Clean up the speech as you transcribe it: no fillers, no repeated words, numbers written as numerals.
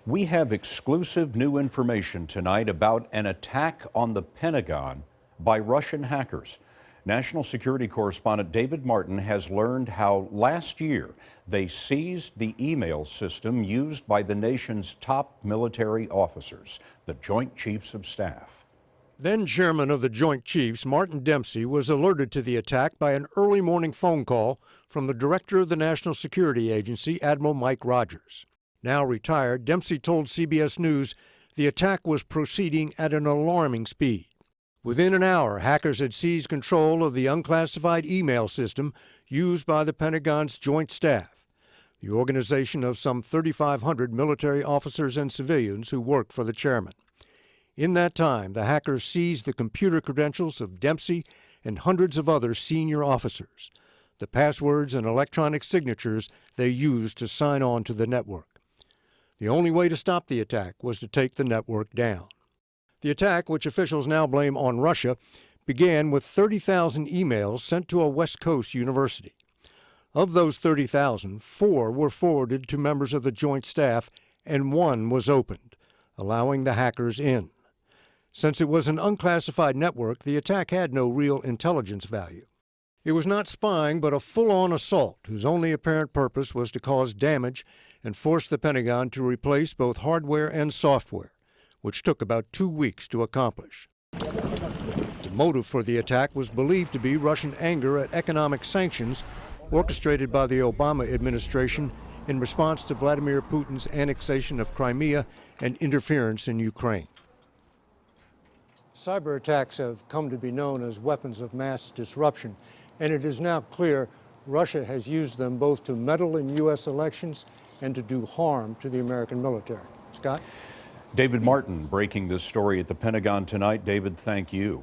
We have exclusive new information tonight about an attack on the Pentagon by Russian hackers. National security correspondent David Martin has learned how last year they seized the email system used by the nation's top military officers, the Joint Chiefs of Staff. Then Chairman of the Joint Chiefs, Martin Dempsey, was alerted to the attack by an early morning phone call from the director of the National Security Agency, Admiral Mike Rogers. Now retired, Dempsey told CBS News the attack was proceeding at an alarming speed. Within an hour, hackers had seized control of the unclassified email system used by the Pentagon's Joint Staff, the organization of some 3,500 military officers and civilians who work for the chairman. In that time, the hackers seized the computer credentials of Dempsey and hundreds of other senior officers, the passwords and electronic signatures they used to sign on to the network. The only way to stop the attack was to take the network down. The attack, which officials now blame on Russia, began with 30,000 emails sent to a West Coast university. Of those 30,000, 4 were forwarded to members of the Joint Staff, and 1 was opened, allowing the hackers in. Since it was an unclassified network, the attack had no real intelligence value. It was not spying, but a full-on assault whose only apparent purpose was to cause damage and force the Pentagon to replace both hardware and software, which took about 2 weeks to accomplish. The motive for the attack was believed to be Russian anger at economic sanctions orchestrated by the Obama administration in response to Vladimir Putin's annexation of Crimea and interference in Ukraine. Cyber attacks have come to be known as weapons of mass disruption, and it is now clear Russia has used them both to meddle in U.S. elections and to do harm to the American military. Scott? David Martin breaking this story at the Pentagon tonight. David, thank you.